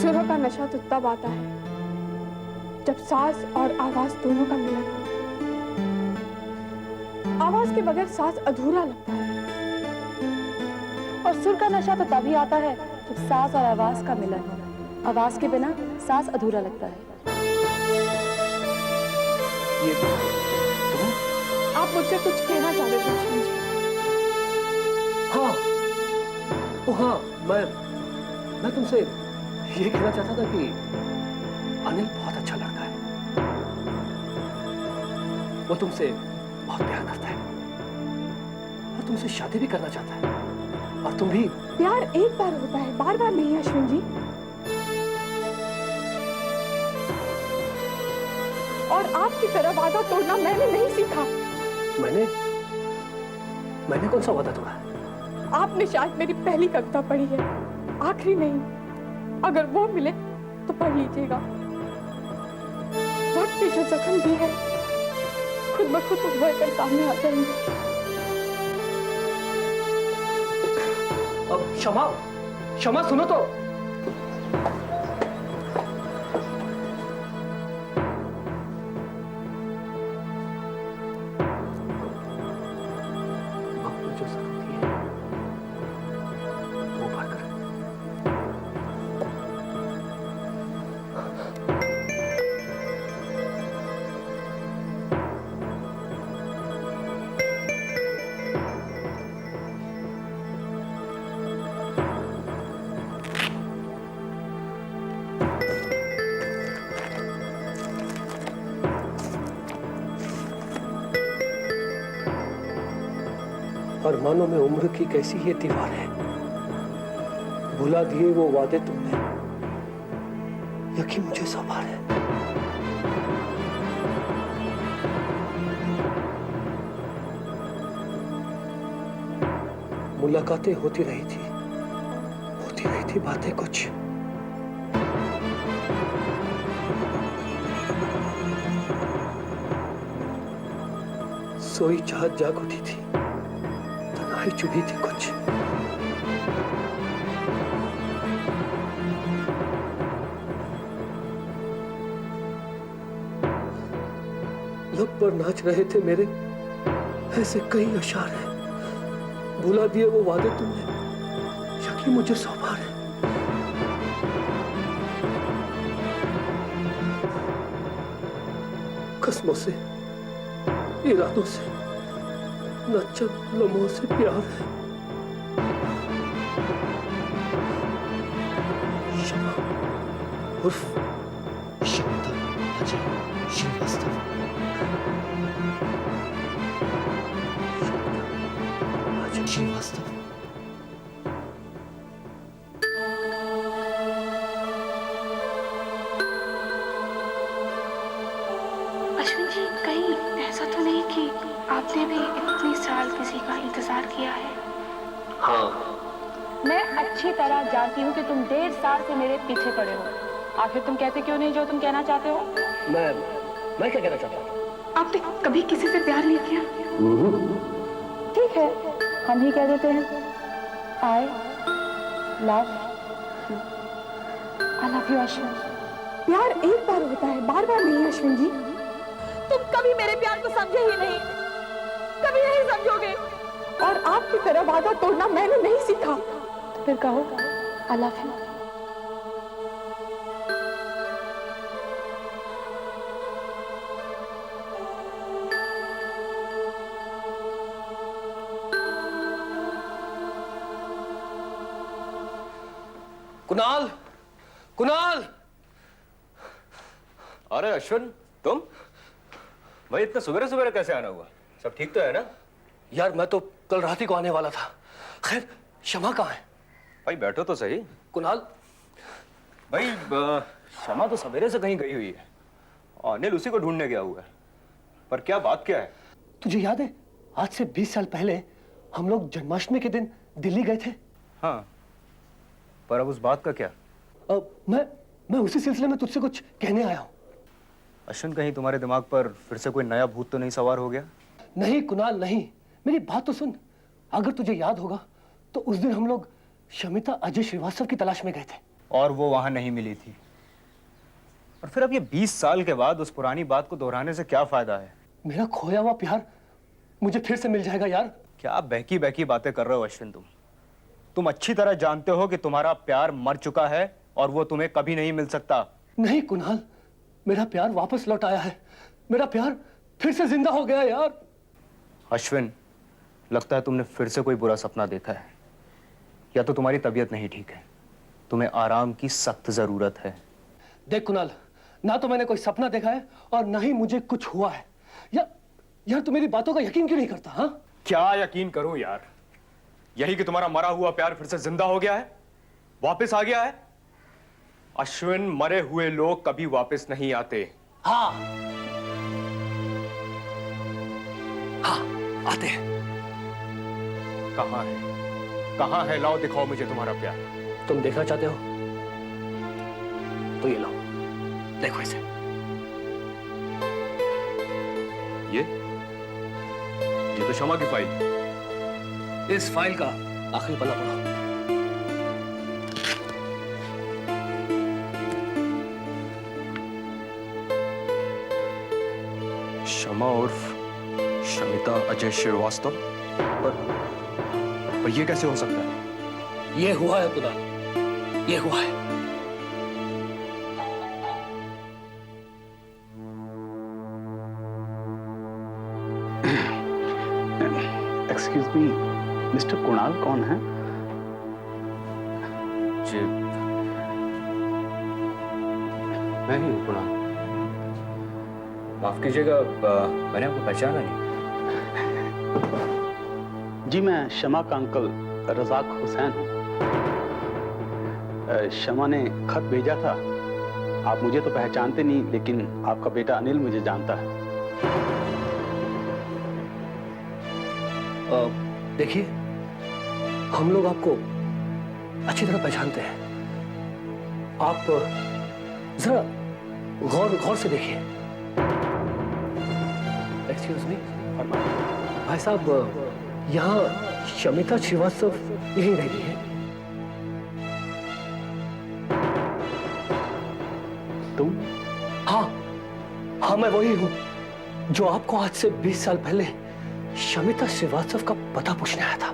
सुरों का नशा तो तब आता है जब सांस और आवाज दोनों का मिलन हो। आवाज के बगैर सांस अधूरा लगता है। और सुर का नशा तो तभी आता है जब सांस और आवाज का मिलन हो। आवाज के बिना सांस अधूरा लगता है। ये तुम? आप मुझसे कुछ कहना चाहते थे अश्विन जी? हाँ, तो हाँ, मैं तुमसे ये कहना चाहता था कि अनिल बहुत अच्छा लड़का है। वो तुमसे बहुत प्यार करता है और तुमसे शादी भी करना चाहता है। और तुम भी। प्यार एक बार होता है, बार बार नहीं अश्विन जी। और आपकी तरह वादा तोड़ना मैंने नहीं सीखा। मैंने कौन सा वादा तोड़ा? आपने शायद मेरी पहली कविता पढ़ी है, आखिरी नहीं। अगर वो मिले तो पढ़ लीजिएगा। वक्त पे जो जख्म भी है खुद ब खुद उभर कर सामने आ जाएंगे। अब क्षमा सुनो तो। अरमानों में उम्र की कैसी ये दीवार है। भुला दिए वो वादे तुमने, यकीन मुझे सवार है। मुलाकातें होती रही थी बातें कुछ। सोई चाहत जाग उठी थी, तन्हाई चुभी थी कुछ। लब पर नाच रहे थे मेरे ऐसे कई अशार हैं। भुला दिए वो वादे तुमने, यकीन मुझे सौभार है। कसमों से, इरादों से, न चंद लम्हों से प्यार है। शमा उर्फ शब्द अजय श्रीवास्तव। अजय श्रीवास्तव। अश्विन जी, कहीं ऐसा तो नहीं कि आपने भी इतने साल किसी का इंतजार किया है? हाँ, मैं अच्छी तरह जानती हूँ कि तुम 1.5 साल से मेरे पीछे पड़े हो। आखिर तुम कहते क्यों नहीं जो तुम कहना चाहते हो? मैं क्या कहना चाहता हूँ? आपने कभी किसी से प्यार नहीं किया? ठीक है, हम ही कह देते हैं आई लव यू अश्विन। प्यार एक बार होता है, बार बार नहीं अश्विन जी। तुम कभी मेरे प्यार को समझे ही नहीं, कभी नहीं समझोगे। और आपकी तरह वादा तोड़ना मैंने नहीं सीखा। तो फिर कहो आई लव यू। कुणाल! अरे अश्विन, तुम भाई इतना सवेरे सवेरे कैसे आना हुआ? सब ठीक तो है ना? यार मैं तो कल रात ही को आने वाला था। खैर, क्षमा कहाँ है? भाई बैठो तो सही। कुणाल भाई क्षमा तो सवेरे से कहीं गई हुई है। अनिल उसी को ढूंढने गया हुआ है। पर क्या बात क्या है? तुझे याद है आज से 20 साल पहले हम लोग जन्माष्टमी के दिन दिल्ली गए थे? हाँ, पर अब उस बात का क्या? मैं उसी सिलसिले में तुझसे कुछ कहने आया हूं। अश्विन, कहीं तुम्हारे दिमाग पर फिर से कोई नया भूत तो नहीं सवार हो गया? नहीं कुणाल, नहीं। मेरी बात तो सुन। अगर तुझे याद होगा तो उस दिन हम लोग शमिता अजय श्रीवास्तव की तलाश में गए थे। और वो वहां नहीं मिली थी। और फिर अब ये 20 साल के बाद उस पुरानी बात को दोहराने से क्या फायदा है? मेरा खोया हुआ प्यार मुझे फिर से मिल जाएगा यार। क्या बहकी बहकी बातें कर रहे हो अश्विन? तुम अच्छी तरह जानते हो कि तुम्हारा प्यार मर चुका है और वो तुम्हें कभी नहीं मिल सकता। नहीं कुणाल, मेरा प्यार वापस लौट आया है। मेरा प्यार फिर से जिंदा हो गया यार। अश्विन, लगता है तुमने फिर से कोई बुरा सपना देखा है, या तो तुम्हारी तबीयत नहीं ठीक है। तुम्हें आराम की सख्त जरूरत है। देख कुणाल, ना तो मैंने कोई सपना देखा है और ना ही मुझे कुछ हुआ है। यार तू मेरी बातों का यकीन क्यों नहीं करता? हाँ, क्या यकीन करूं यार? यही कि तुम्हारा मरा हुआ प्यार फिर से जिंदा हो गया है, वापस आ गया है। अश्विन, मरे हुए लोग कभी वापस नहीं आते। हाँ हाँ, आते हैं। कहां है? कहां है? लाओ दिखाओ मुझे तुम्हारा प्यार। तुम देखना चाहते हो तो ये लो, देखो इसे। ये तो शमा की फाइल। इस फाइल का आखिरी पन्ना पढ़ो। शमा उर्फ शमिता अजय श्रीवास्तव। पर ये कैसे हो सकता है? ये हुआ है खुदा, ये हुआ है। एक्सक्यूज मी, मिस्टर कुणाल कौन है? जी, मैं ही हूँ कुणाल। माफ कीजिएगा, मैंने आपको पहचाना नहीं। जी, मैं शमा का अंकल रजाक हुसैन हूँ। शमा ने खत भेजा था। आप मुझे तो पहचानते नहीं, लेकिन आपका बेटा अनिल मुझे जानता है। देखिए, हम लोग आपको अच्छी तरह पहचानते हैं। आप जरा गौर से देखिए। एक्सक्यूज मी भाई साहब, यहाँ शमिता श्रीवास्तव यहीं रहती है? तुम? हाँ, मैं वही हूँ जो आपको आज से 20 साल पहले शमिता श्रीवास्तव का पता पूछने आया था।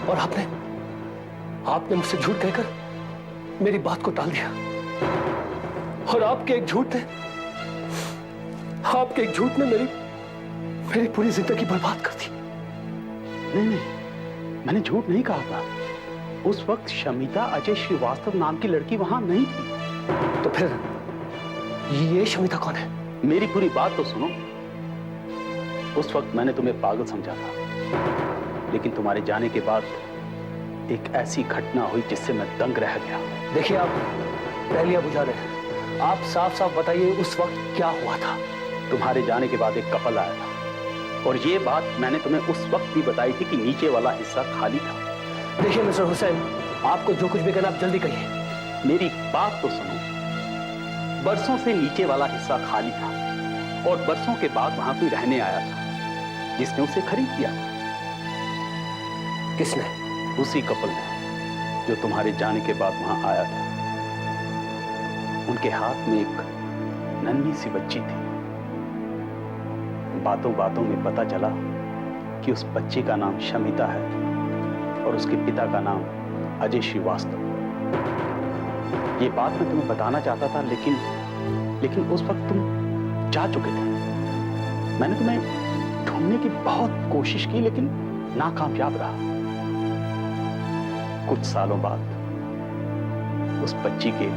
और आपने मुझसे झूठ कहकर मेरी बात को टाल दिया। और आपके एक झूठ ने मेरी पूरी जिंदगी बर्बाद कर दी। नहीं, मैंने झूठ नहीं कहा था। उस वक्त शमिता अजय श्रीवास्तव नाम की लड़की वहां नहीं थी। तो फिर ये शमिता कौन है? मेरी पूरी बात तो सुनो। उस वक्त मैंने तुम्हें पागल समझा था, लेकिन तुम्हारे जाने के बाद एक ऐसी घटना हुई जिससे मैं दंग रह गया। देखिए, आप पहलियां बुझा रहे हैं। आप साफ साफ बताइए, उस वक्त क्या हुआ था? तुम्हारे जाने के बाद एक कपल आया था, और ये बात मैंने तुम्हें उस वक्त भी बताई थी कि नीचे वाला हिस्सा खाली था। देखिए मिस्टर हुसैन, आपको जो कुछ भी कहना आप जल्दी कहिए। मेरी बात तो सुनो। बरसों से नीचे वाला हिस्सा खाली था, और बरसों के बाद वहां कोई रहने आया था जिसने उसे खरीद लिया। किसने? उसी कपल ने जो तुम्हारे जाने के बाद वहां आया था। उनके हाथ में एक नन्ही सी बच्ची थी। बातों बातों में पता चला कि उस बच्ची का नाम शमिता है और उसके पिता का नाम अजय श्रीवास्तव। ये बात मैं तुम्हें बताना चाहता था, लेकिन उस वक्त तुम जा चुके थे। मैंने तुम्हें ढूंढने की बहुत कोशिश की, लेकिन नाकामयाब रहा। कुछ सालों बाद उस बच्ची के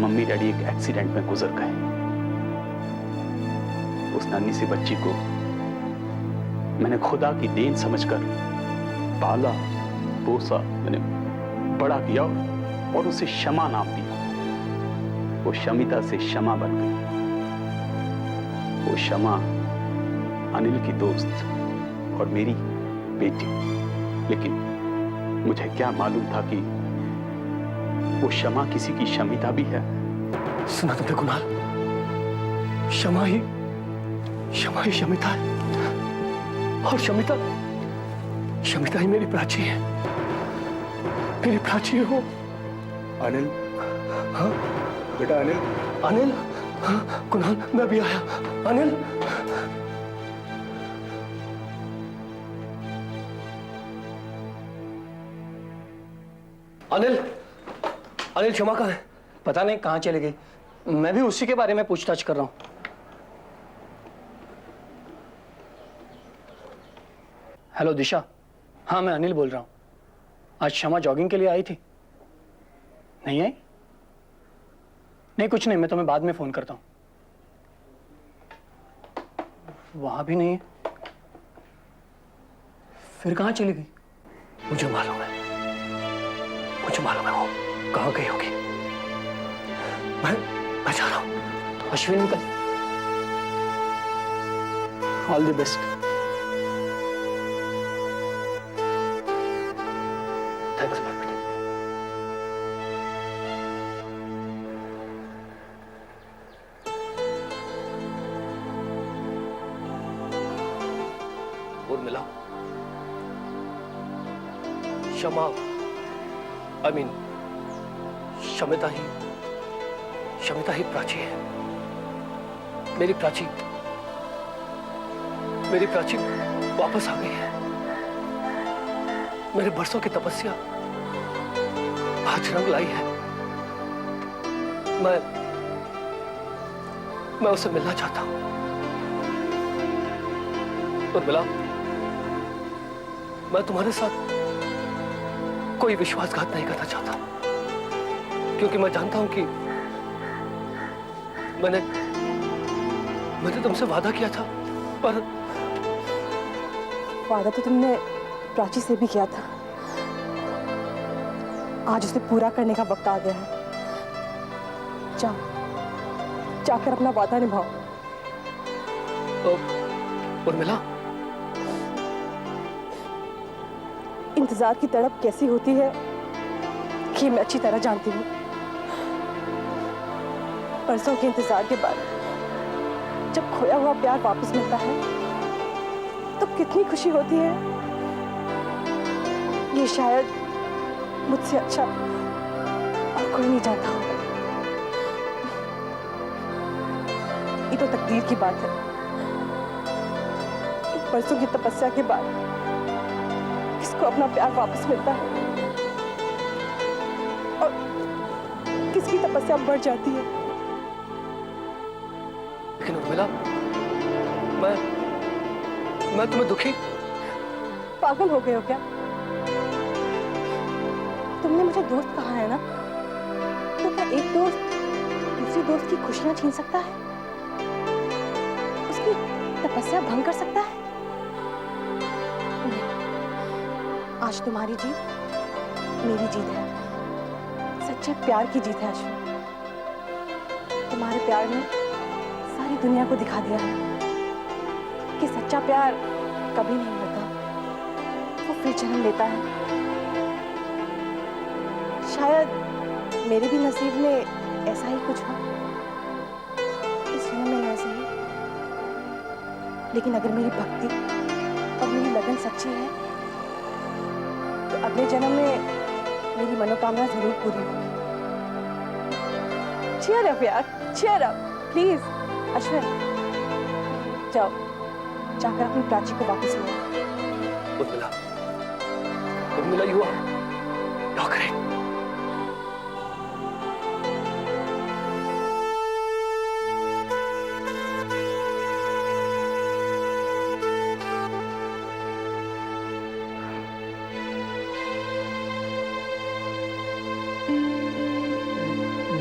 मम्मी डैडी एक एक्सीडेंट में गुजर गए। उस नन्ही सी बच्ची को मैंने खुदा की देन समझकर पाला पोसा, मैंने बड़ा किया और उसे शमा नाम दिया। वो शमिता से शमा बन गई। वो शमा अनिल की दोस्त और मेरी बेटी। लेकिन मुझे क्या मालूम था कि वो शमा किसी की शमिता भी है। सुना तुमने कुणाल? शमा ही शमिता है। और शमिता ही मेरी प्राची है। मेरी प्राची है वो। अनिल, हाँ बेटा अनिल। अनिल, हाँ कुणाल, मैं भी आया। अनिल, अनिल, अनिल क्षमा कहाँ है? पता नहीं कहाँ चली गई। मैं भी उसी के बारे में पूछताछ कर रहा हूँ। हेलो दिशा, हाँ मैं अनिल बोल रहा हूँ। आज क्षमा जॉगिंग के लिए आई थी? नहीं आई? नहीं कुछ नहीं, मैं तुम्हें बाद में फोन करता हूँ। वहां भी नहीं है, फिर कहाँ चली गई? मुझे मालूम है वो कहाँ गई होगी। मैं जा रहा हूँ। Ashwin uncle, all the best. Thanks बेटा। उर्मिला, क्षमा, आई मीन शमिता ही प्राची है। मेरी प्राची वापस आ गई है। मेरे बरसों की तपस्या आज रंग लाई है। मैं उसे मिलना चाहता हूं। उर्मिला, मैं तुम्हारे साथ कोई विश्वासघात नहीं करना चाहता, क्योंकि मैं जानता हूं कि मैंने तुमसे वादा किया था, पर वादा तो तुमने प्राची से भी किया था। आज उसे पूरा करने का वक्त आ गया है। जाकर अपना वादा निभाओ। उर्मिला, इंतजार की तड़प कैसी होती है कि मैं अच्छी तरह जानती हूँ। बरसों के इंतजार के बाद जब खोया हुआ प्यार वापस मिलता है तो कितनी खुशी होती है। ये शायद मुझसे अच्छा और कोई नहीं जानता होगा। ये तो तकदीर की बात है। बरसों की तपस्या के बाद किसको अपना प्यार वापस मिलता है और किसकी तपस्या बढ़ जाती है। लेकिन उर्मिला, मैं तुम्हें दुखी। पागल हो गए हो क्या? तुमने मुझे दोस्त कहा है ना, तो क्या एक दोस्त दूसरी दोस्त की खुशियां छीन सकता है? उसकी तपस्या भंग कर सकता है? नहीं। आज तुम्हारी जीत मेरी जीत है। सच्चे प्यार की जीत है अश्विन। तुम्हारे प्यार ने सारी दुनिया को दिखा दिया है कि सच्चा प्यार कभी नहीं मरता, वो फिर जन्म लेता है। शायद मेरे भी नसीब में ऐसा ही कुछ हो, इस जन्म में ना सही, लेकिन अगर मेरी भक्ति और मेरी लगन सच्ची है तो अगले जन्म में मेरी मनोकामना जरूर पूरी होगी। cheer up यार, cheer up, प्लीज। अश्विन, जाओ, जाकर अपनी प्राची को वापस लाओ। Urmila, you are great.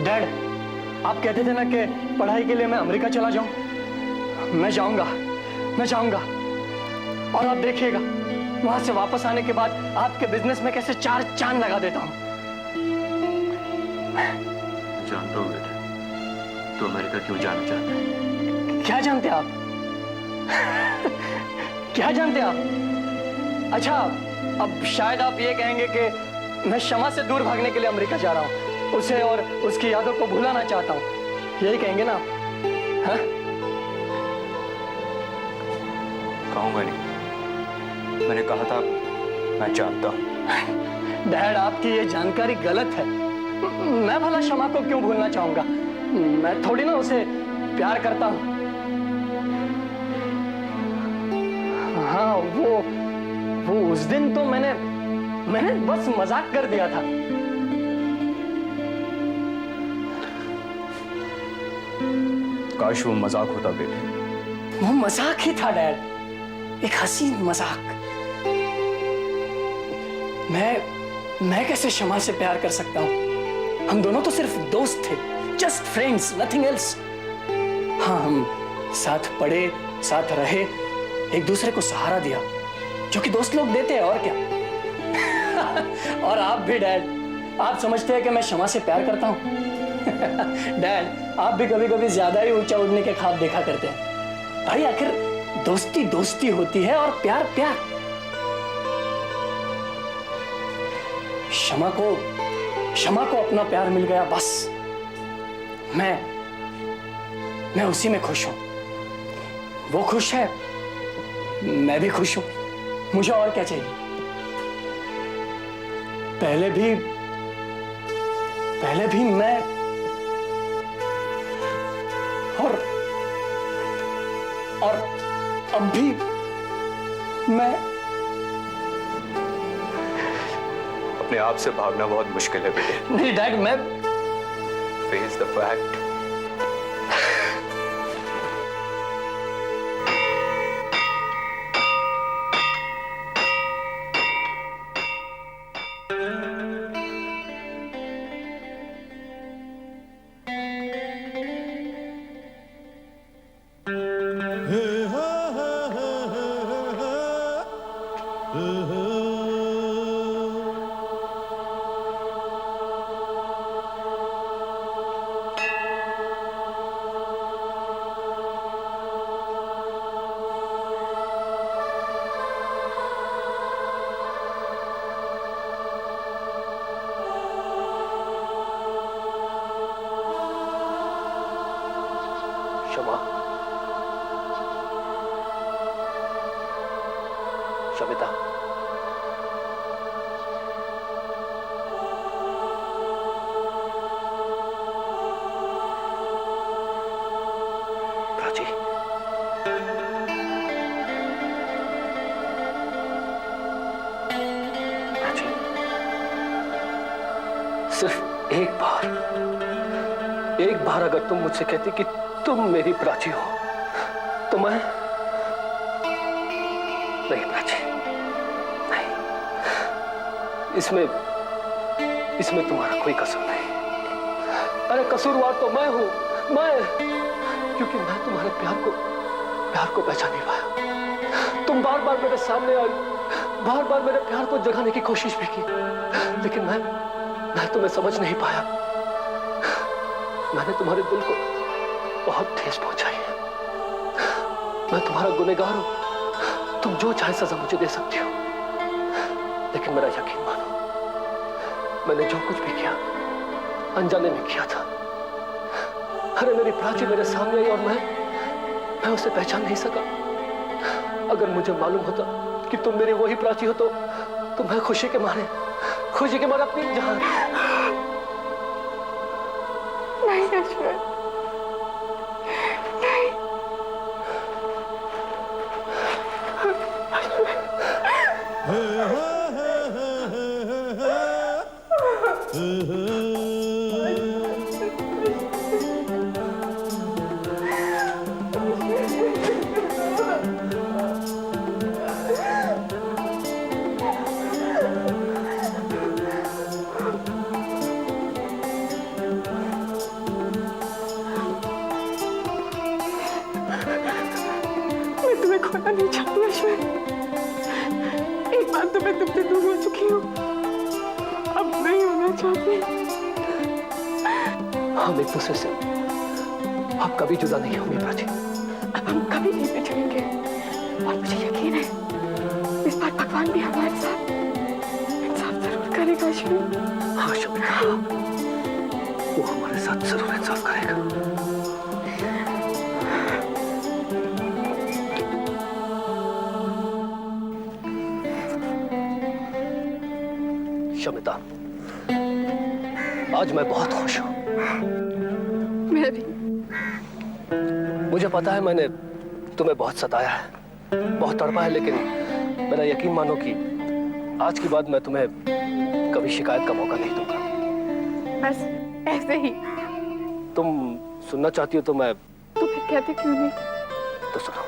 Dad, आप कहते थे ना कि पढ़ाई के लिए मैं अमेरिका चला जाऊं। मैं जाऊंगा और आप देखिएगा वहां से वापस आने के बाद आपके बिजनेस में कैसे 4 चांद लगा देता हूं। जानता हूँ बेटा, तो अमेरिका क्यों जाना चाहता है? क्या जानते आप? क्या जानते आप? अच्छा, अब शायद आप ये कहेंगे कि मैं क्षमा से दूर भागने के लिए अमेरिका जा रहा हूं, उसे और उसकी यादों को भुलाना चाहता हूं, यही कहेंगे ना? हाँ? कहूंगा नहीं, मैंने कहा था मैं जानता हूं। डैड, आपकी ये जानकारी गलत है। मैं भला शमा को क्यों भूलना चाहूंगा? मैं थोड़ी ना उसे प्यार करता हूं। हाँ, वो उस दिन तो मैंने बस मजाक कर दिया था। काश वो मजाक होता बेटे। वो मजाक ही था डैड, एक हसीन मजाक। मैं कैसे शमा से प्यार कर सकता हूं? हम दोनों तो सिर्फ दोस्त थे, जस्ट फ्रेंड्स, नथिंग एल्स। हाँ, हम साथ पढ़े, साथ रहे, एक दूसरे को सहारा दिया, जो कि दोस्त लोग देते हैं, और क्या। और आप भी डैड, आप समझते हैं कि मैं शमा से प्यार करता हूं? डैड, आप भी कभी कभी ज्यादा ही ऊंचा उड़ने के ख्वाब देखा करते हैं। भाई, आखिर दोस्ती दोस्ती होती है और प्यार प्यार। शमा को अपना प्यार मिल गया, बस मैं उसी में खुश हूं। वो खुश है, मैं भी खुश हूं। मुझे और क्या चाहिए? पहले भी मैं और अब भी मैं। अपने आप से भागना बहुत मुश्किल है बेटे। नहीं डैड, मैं फेस द फैक्ट। शमा, शमिता, प्राची, प्राची, सिर्फ एक बार अगर तुम मुझसे कहती कि तुम मेरी प्राची हो, तो मैं। नहीं प्राची, नहीं, इसमें तुम्हारा कोई कसूर नहीं। अरे कसूरवार तो मैं हूं, क्योंकि मैं तुम्हारे प्यार को पहचान नहीं पाया। तुम बार बार मेरे सामने आई, बार बार मेरे प्यार को जगाने की कोशिश भी की, लेकिन मैं तुम्हें समझ नहीं पाया। मैंने तुम्हारे दिल को बहुत ठेस पहुंचाई है। मैं तुम्हारा गुनहगार हूं। तुम जो चाहे सजा मुझे दे सकती हो, लेकिन मेरा यकीन मानो, मैंने जो कुछ भी किया अनजाने में किया था। अरे मेरी प्राची मेरे सामने आई और मैं उसे पहचान नहीं सका। अगर मुझे मालूम होता कि तुम मेरी वही प्राची हो, तो मैं खुशी के मारे अपनी जान। नहीं अश्विन, तुम्हें खोना नहीं चाहती अश्विन। एक बार तो मैं तुमसे दूर हो चुकी हूँ, अब नहीं होना चाहती। हम एक दूसरे से अब कभी जुदा नहीं होंगे प्राची। अब हम कभी नहीं बिछड़ेंगे, और मुझे यकीन है इस बार भगवान भी हमारे साथ इंसाफ जरूर करेगा अश्विन। हाँ शमिता, वो हमारे साथ जरूर इंसाफ करेगा। शमिता, आज मैं बहुत खुश हूं। मैं भी। मुझे पता है मैंने तुम्हें बहुत सताया है, बहुत तड़पा है, लेकिन मेरा यकीन मानो कि आज के बाद मैं तुम्हें कभी शिकायत का मौका नहीं दूंगा। बस ऐसे ही। तुम सुनना चाहती हो तो मैं तो फिर कहते क्यों नहीं? तो सुनो।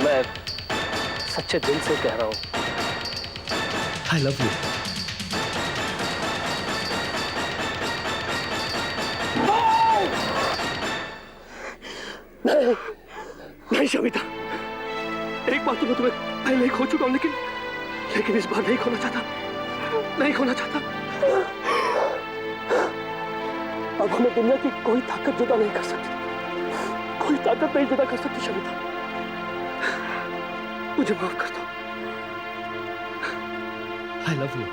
मैं सच्चे दिल से कह रहा हूं, आई लव यू। नहीं शमिता, एक बार तो मैं तुम्हें पहले ही खो चुका हूं, लेकिन इस बार नहीं खोना चाहता, नहीं खोना चाहता। अब हमें दुनिया की कोई ताकत जुदा नहीं कर सकती, कोई ताकत नहीं जुदा कर सकती शमिता। मुझे माफ कर दो। I love you.